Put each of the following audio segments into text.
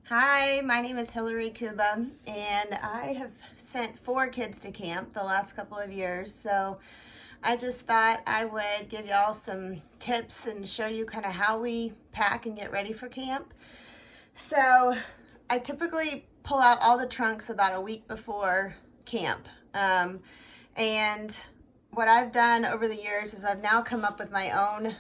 Hi, my name is Hillary Kuba, and I have sent 4 kids to camp the last couple of years. So I just thought I would give y'all some tips and show you kind of how we pack and get ready for camp. So I typically pull out all the trunks about a week before camp. And what I've done over the years is I've now come up with my own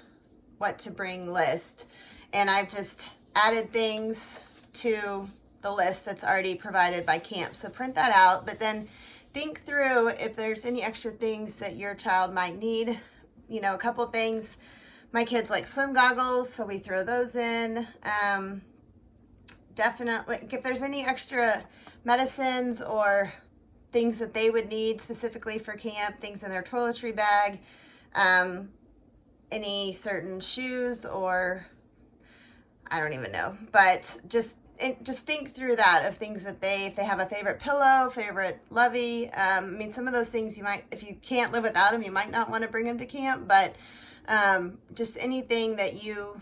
what to bring list, and I've just added things to the list that's already provided by camp. So print that out, but then think through if there's any extra things that your child might need. You know, a couple things. My kids like swim goggles, so we throw those in. Definitely, if there's any extra medicines or things that they would need specifically for camp, things in their toiletry bag, any certain shoes, or I don't even know, but just think through that of things that if they have a favorite pillow, favorite lovey. I mean, some of those things you might, if you can't live without them, you might not want to bring them to camp, but just anything that you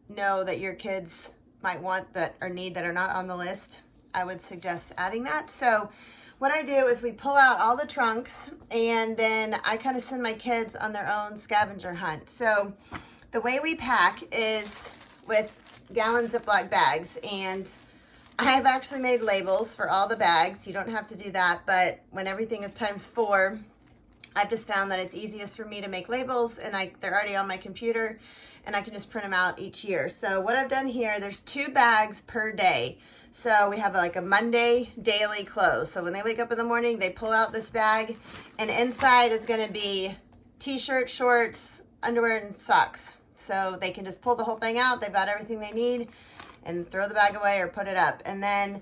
know that your kids might want that or need that are not on the list, I would suggest adding that. So what I do is we pull out all the trunks, and then I kind of send my kids on their own scavenger hunt. So the way we pack is with gallon Ziploc bags, and I've actually made labels for all the bags. You don't have to do that, but when everything is ×4, I've just found that it's easiest for me to make labels, and they're already on my computer, and I can just print them out each year. So what I've done here, there's 2 bags per day. So we have like a Monday daily clothes. So when they wake up in the morning, they pull out this bag, and inside is going to be t-shirt, shorts, underwear, and socks. So they can just pull the whole thing out. They've got everything they need and throw the bag away or put it up. And then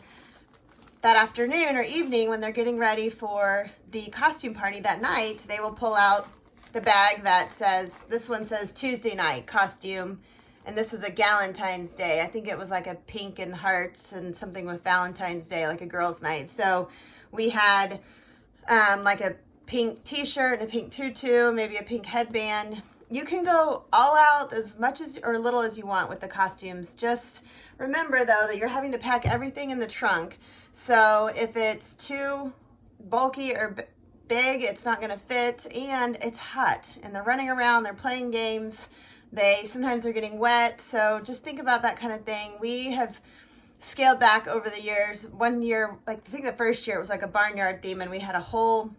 that afternoon or evening, when they're getting ready for the costume party that night, they will pull out the bag that says, this one says Tuesday night costume, and this was a Galentine's Day. I think it was like a pink and hearts and something with Valentine's Day, like a girls' night. So we had like a pink t-shirt and a pink tutu, maybe a pink headband. You can go all out as much as or little as you want with the costumes. Just remember though that you're having to pack everything in the trunk. So if it's too bulky or big, it's not going to fit, and it's hot, and they're running around, they're playing games. Sometimes they're getting wet. So just think about that kind of thing. We have scaled back over the years. One year, like I think the first year, it was like a barnyard theme, and we had a whole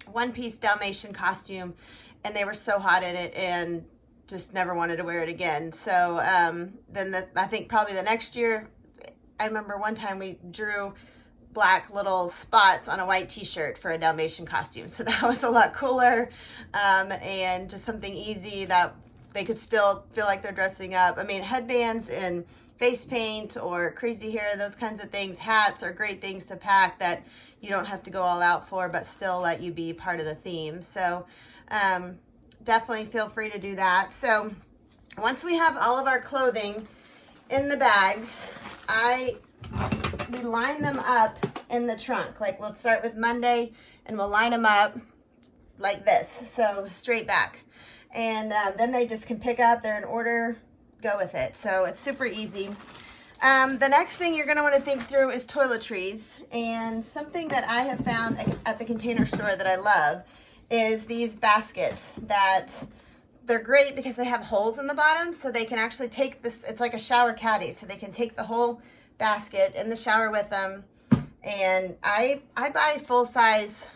one-piece Dalmatian costume, and they were so hot in it and just never wanted to wear it again. So I think probably the next year, I remember one time we drew black little spots on a white t-shirt for a Dalmatian costume. So that was a lot cooler, and just something easy that they could still feel like they're dressing up. I mean, headbands and face paint or crazy hair, those kinds of things, hats are great things to pack that you don't have to go all out for, but still let you be part of the theme. So definitely feel free to do that. So once we have all of our clothing in the bags, we line them up in the trunk. Like we'll start with Monday, and we'll line them up like this, so straight back. And then they just can pick up, they're in order, go with it. So it's super easy. The next thing you're going to want to think through is toiletries. And something that I have found at the Container Store that I love is these baskets that they're great because they have holes in the bottom, so they can actually take this, it's like a shower caddy, so they can take the whole basket in the shower with them. And I buy full-size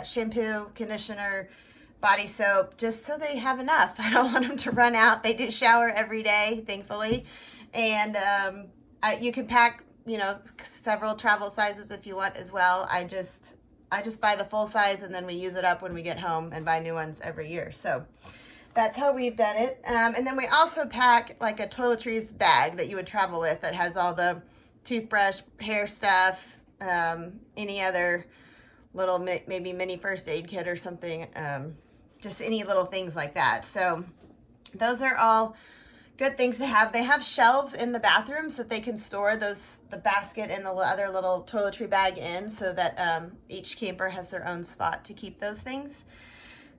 shampoo, conditioner, body soap, just so they have enough. I don't want them to run out. They do shower every day, thankfully. And you can pack, you know, several travel sizes if you want as well. I just buy the full size, and then we use it up when we get home and buy new ones every year. So that's how we've done it. And then we also pack like a toiletries bag that you would travel with that has all the toothbrush, hair stuff, any other little maybe mini first aid kit or something, just any little things like that. So those are all good things to have. They have shelves in the bathroom so that they can store the basket and the other little toiletry bag in, so that each camper has their own spot to keep those things.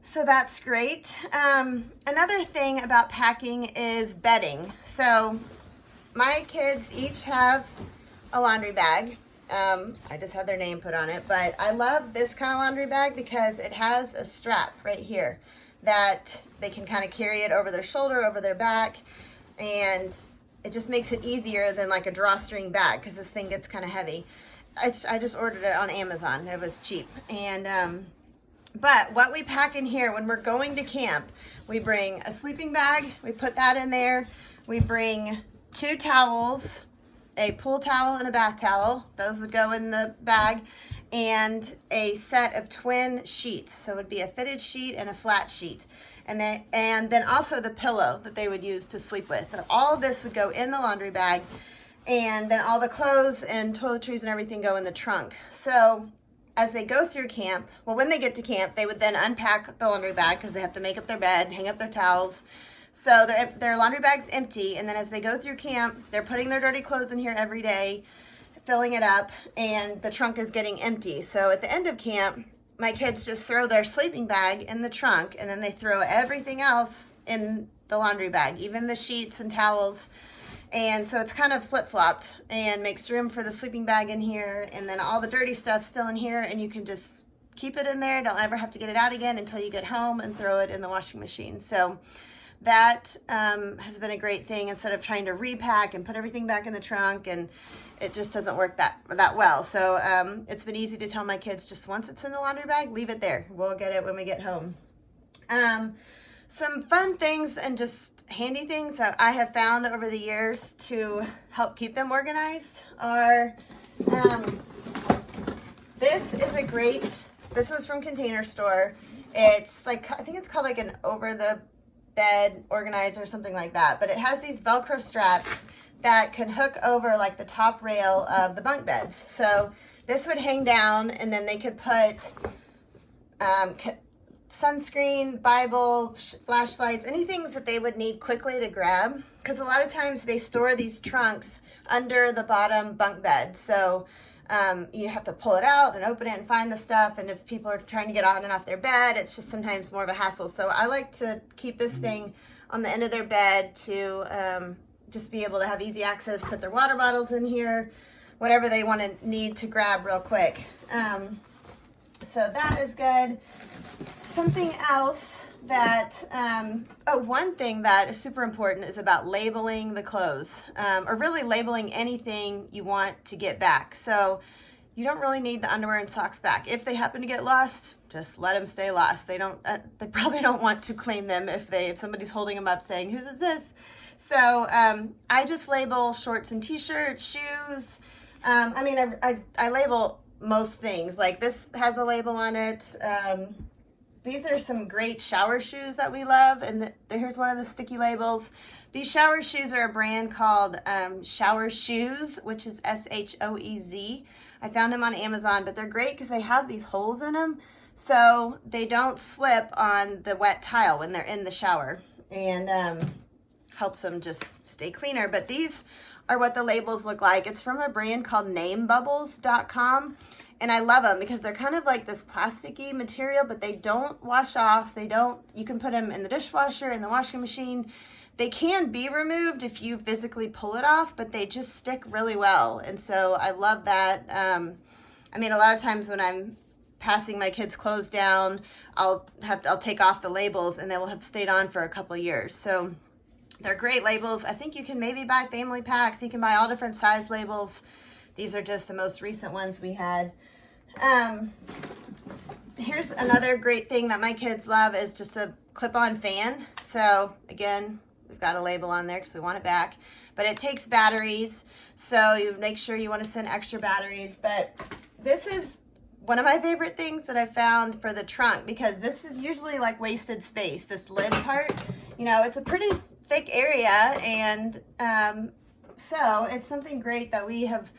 So that's great. Another thing about packing is bedding. So my kids each have a laundry bag. I just had their name put on it, but I love this kind of laundry bag because it has a strap right here that they can kind of carry it over their shoulder, over their back, and it just makes it easier than like a drawstring bag because this thing gets kind of heavy. I just ordered it on Amazon. It was cheap. And but what we pack in here when we're going to camp, we bring a sleeping bag, we put that in there, we bring 2 towels, a pool towel and a bath towel. Those would go in the bag, and a set of twin sheets. So it would be a fitted sheet and a flat sheet. And then also the pillow that they would use to sleep with. And all of this would go in the laundry bag, and then all the clothes and toiletries and everything go in the trunk. So as they go through camp, well, when they get to camp, they would then unpack the laundry bag because they have to make up their bed, hang up their towels. So their laundry bag's empty, and then as they go through camp, they're putting their dirty clothes in here every day, filling it up, and the trunk is getting empty. So at the end of camp, my kids just throw their sleeping bag in the trunk, and then they throw everything else in the laundry bag, even the sheets and towels. And so it's kind of flip-flopped and makes room for the sleeping bag in here, and then all the dirty stuff's still in here, and you can just keep it in there. Don't ever have to get it out again until you get home and throw it in the washing machine. So that has been a great thing instead of trying to repack and put everything back in the trunk, and it just doesn't work that well. So it's been easy to tell my kids, just once it's in the laundry bag, leave it there. We'll get it when we get home. Some fun things and just handy things that I have found over the years to help keep them organized are, this is a great, this was from Container Store. It's like, I think it's called like an over the bed organizer or something like that, but it has these Velcro straps that can hook over like the top rail of the bunk beds. So this would hang down, and then they could put sunscreen, Bible, flashlights, anything that they would need quickly to grab, because a lot of times they store these trunks under the bottom bunk bed. So you have to pull it out and open it and find the stuff, and if people are trying to get on and off their bed, it's just sometimes more of a hassle. So I like to keep this thing on the end of their bed to just be able to have easy access, put their water bottles in here, whatever they want to need to grab real quick. So that is good. Something else that, one thing that is super important is about labeling the clothes, or really labeling anything you want to get back. So you don't really need the underwear and socks back. If they happen to get lost, just let them stay lost. They they probably don't want to claim them if somebody's holding them up saying, whose is this? So I just label shorts and t-shirts, shoes. I label most things. Like this has a label on it. These are some great shower shoes that we love, and here's one of the sticky labels. These shower shoes are a brand called Shower Shoes, which is SHOEZ. I found them on Amazon, but they're great because they have these holes in them, so they don't slip on the wet tile when they're in the shower, and helps them just stay cleaner. But these are what the labels look like. It's from a brand called namebubbles.com. And I love them because they're kind of like this plasticky material, but they don't wash off. You can put them in the dishwasher, in the washing machine. They can be removed if you physically pull it off, but they just stick really well. And so I love that. A lot of times when I'm passing my kids' clothes down, I'll take off the labels, and they will have stayed on for a couple years. So they're great labels. I think you can maybe buy family packs. You can buy all different size labels. These are just the most recent ones we had. Here's another great thing that my kids love is just a clip-on fan. So again, we've got a label on there because we want it back, but it takes batteries. So you make sure you want to send extra batteries. But this is one of my favorite things that I found for the trunk, because this is usually like wasted space, this lid part. It's a pretty thick area, and so it's something great that we have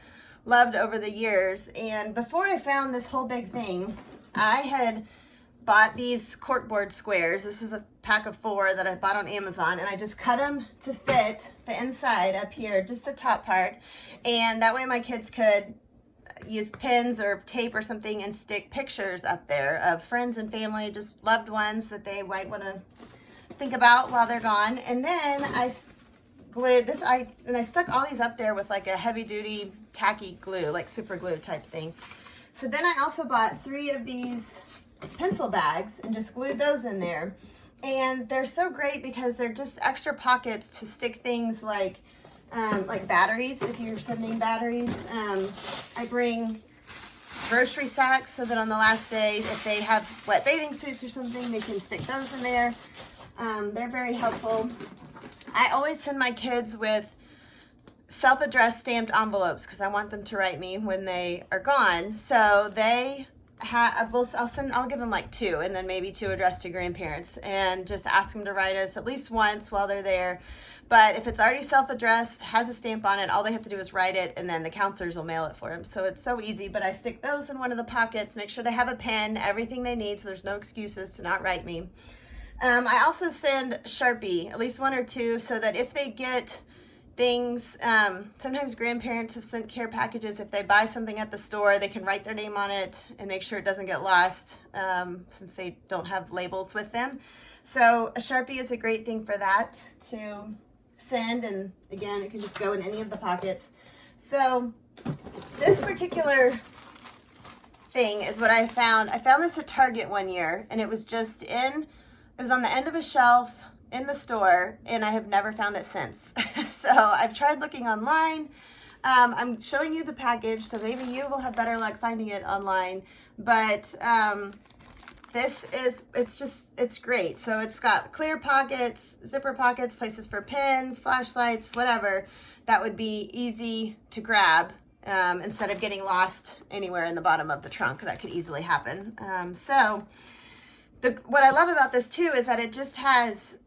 loved over the years. And before I found this whole big thing, I had bought these corkboard squares. This is a pack of 4 that I bought on Amazon, and I just cut them to fit the inside up here, just the top part, and that way my kids could use pins or tape or something and stick pictures up there of friends and family, just loved ones that they might want to think about while they're gone. And then I glued this. I stuck all these up there with like a heavy duty tacky glue, like super glue type thing. So then I also bought 3 of these pencil bags and just glued those in there. And they're so great because they're just extra pockets to stick things like batteries, if you're sending batteries. I bring grocery sacks so that on the last day, if they have wet bathing suits or something, they can stick those in there. They're very helpful. I always send my kids with self-addressed stamped envelopes because I want them to write me when they are gone. So they I'll give them like 2 and then maybe 2 addressed to grandparents, and just ask them to write us at least once while they're there. But if it's already self-addressed, has a stamp on it, all they have to do is write it, and then the counselors will mail it for them. So it's so easy. But I stick those in one of the pockets, make sure they have a pen, everything they need, so there's no excuses to not write me. I also send Sharpie, at least 1 or 2, so that if they get things, sometimes grandparents have sent care packages. If they buy something at the store, they can write their name on it and make sure it doesn't get lost, since they don't have labels with them. So a Sharpie is a great thing for that to send, and again, it can just go in any of the pockets. So this particular thing is what I found. I found this at Target one year, and it was on the end of a shelf in the store, and I have never found it since. So I've tried looking online. I'm showing you the package, so maybe you will have better luck finding it online. But it's great. So it's got clear pockets, zipper pockets, places for pens, flashlights, whatever. That would be easy to grab, instead of getting lost anywhere in the bottom of the trunk. That could easily happen. What I love about this too is that it just has,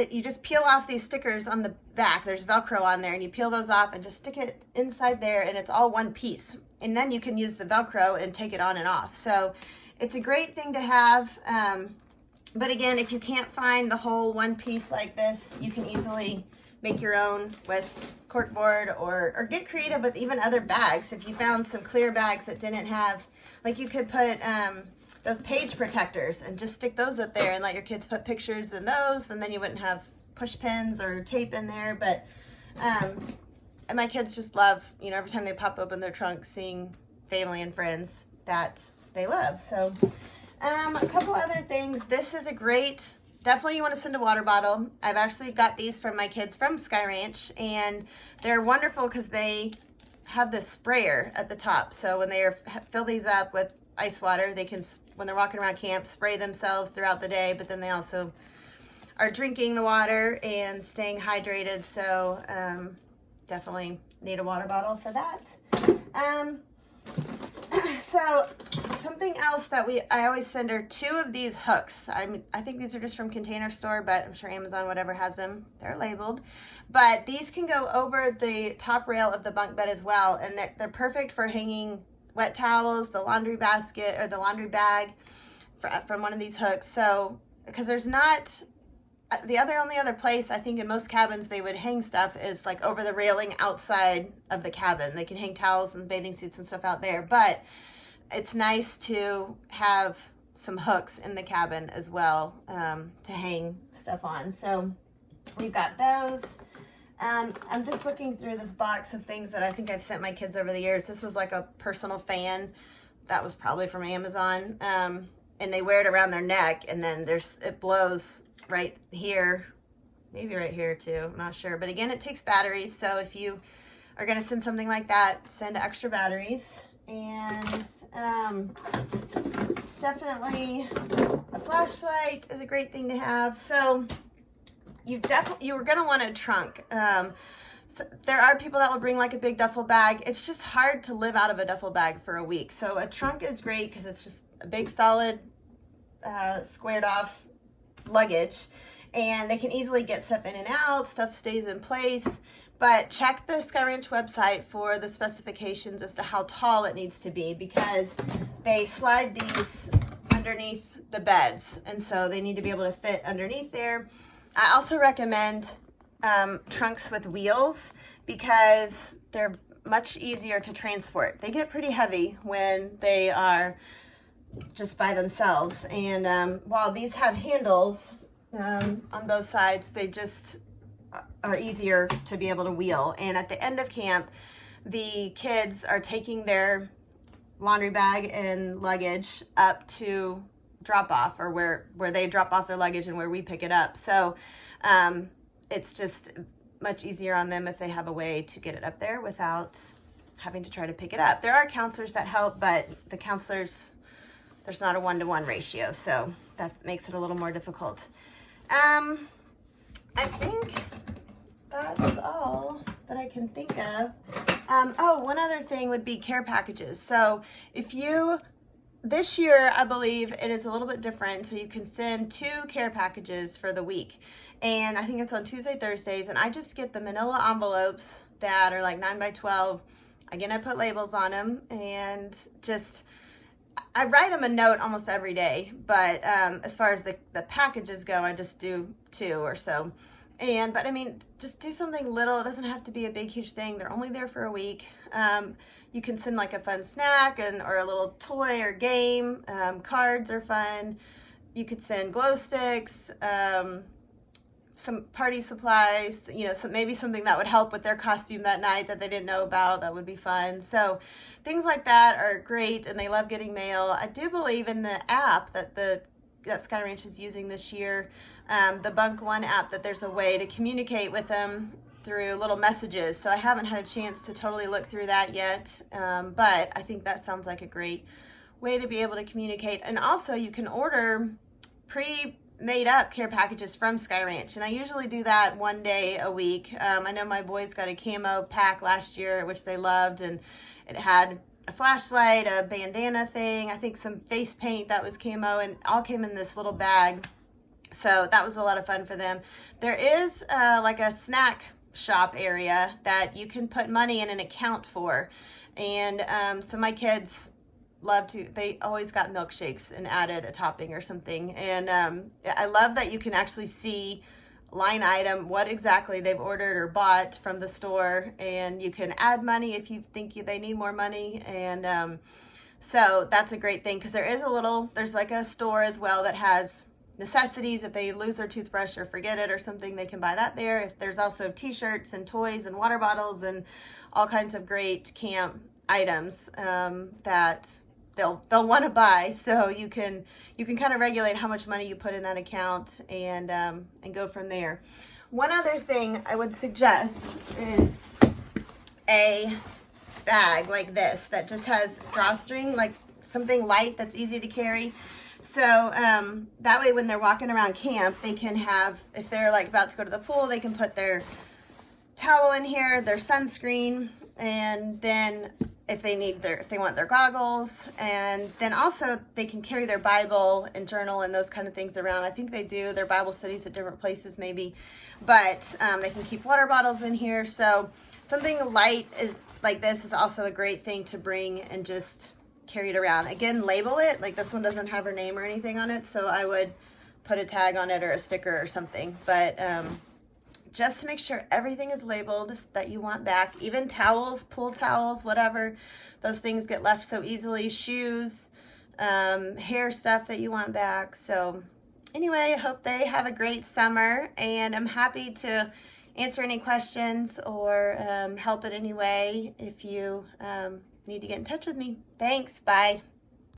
you just peel off these stickers on the back. There's Velcro on there, and you peel those off and just stick it inside there, and it's all one piece. And then you can use the Velcro and take it on and off. So it's a great thing to have. But again, if you can't find the whole one piece like this, you can easily make your own with corkboard, or get creative with even other bags. If you found some clear bags that didn't have, like, you could put those page protectors and just stick those up there and let your kids put pictures in those, and then you wouldn't have push pins or tape in there. But and my kids just love, every time they pop open their trunk, seeing family and friends that they love. So a couple other things. This is a great, definitely you want to send a water bottle. I've actually got these from my kids from Sky Ranch, and they're wonderful because they have this sprayer at the top. So when they fill these up with ice water, they can, when they're walking around camp, spray themselves throughout the day, but then they also are drinking the water and staying hydrated. So definitely need a water bottle for that. So something else that I always send are 2 of these hooks. I think these are just from Container Store, but I'm sure Amazon, whatever, has them. They're labeled. But these can go over the top rail of the bunk bed as well, and they're perfect for hanging wet towels, the laundry basket, or the laundry bag from one of these hooks. So, because there's not, only other place I think in most cabins they would hang stuff is like over the railing outside of the cabin. They can hang towels and bathing suits and stuff out there, but it's nice to have some hooks in the cabin as well, to hang stuff on. So we've got those. I'm just looking through this box of things that I think I've sent my kids over the years. This was like a personal fan. That was probably from Amazon. And they wear it around their neck, and then it blows right here, maybe right here too, I'm not sure. But again, it takes batteries. So if you are going to send something like that, send extra batteries. And definitely a flashlight is a great thing to have. So you're going to want a trunk. So there are people that will bring like a big duffel bag. It's just hard to live out of a duffel bag for a week. So a trunk is great because it's just a big solid squared off luggage, and they can easily get stuff in and out. Stuff stays in place. But check the Sky Ranch website for the specifications as to how tall it needs to be, because they slide these underneath the beds, and so they need to be able to fit underneath there. I also recommend trunks with wheels because they're much easier to transport. They get pretty heavy when they are just by themselves, and while these have handles on both sides, are easier to be able to wheel. And at the end of camp, the kids are taking their laundry bag and luggage up to drop off, or where they drop off their luggage and where we pick it up. So it's just much easier on them if they have a way to get it up there without having to try to pick it up. There are counselors that help, but the counselors, there's not a 1-to-1 ratio, so that makes it a little more difficult. I think that's all that I can think of. Oh, one other thing would be care packages. So this year, I believe it is a little bit different. So you can send 2 care packages for the week. And I think it's on Tuesday, Thursdays. And I just get the manila envelopes that are like 9 by 12. Again, I put labels on them, and I write them a note almost every day. But as far as the packages go, I just do 2 or so. But I mean, just do something little. It doesn't have to be a big, huge thing. They're only there for a week. You can send like a fun snack or a little toy or game. Cards are fun. You could send glow sticks, some party supplies, maybe something that would help with their costume that night that they didn't know about. That would be fun. So things like that are great, and they love getting mail. I do believe in the app that Sky Ranch is using this year, the Bunk One app, that there's a way to communicate with them through little messages. So I haven't had a chance to totally look through that yet, but I think that sounds like a great way to be able to communicate. And also you can order pre-made up care packages from Sky Ranch, and I usually do that 1 day a week. I know my boys got a camo pack last year, which they loved, and it had a flashlight, a bandana thing, I think some face paint that was camo, and all came in this little bag. So that was a lot of fun for them. There is like a snack shop area that you can put money in an account for. And so my kids they always got milkshakes and added a topping or something. And I love that you can actually see line item, what exactly they've ordered or bought from the store, and you can add money if you think they need more money. And so that's a great thing, because there's like a store as well that has necessities. If they lose their toothbrush or forget it or something, they can buy that there. If there's also t-shirts and toys and water bottles and all kinds of great camp items that they'll want to buy. So you can kind of regulate how much money you put in that account, and go from there. One other thing I would suggest is a bag like this that just has drawstring, like something light that's easy to carry. So that way when they're walking around camp, they can have, if they're like about to go to the pool, they can put their towel in here, their sunscreen, and then if they want their goggles, and then also they can carry their Bible and journal and those kind of things around. I think they do their Bible studies at different places maybe, but they can keep water bottles in here. So something light like this is also a great thing to bring and just carry it around. Again, label it. Like this one doesn't have her name or anything on it, so I would put a tag on it or a sticker or something. But just to make sure everything is labeled that you want back, even towels, pool towels, whatever, those things get left so easily. Shoes, hair stuff that you want back. So anyway, I hope they have a great summer, and I'm happy to answer any questions or help in any way if you need to get in touch with me. Thanks. Bye.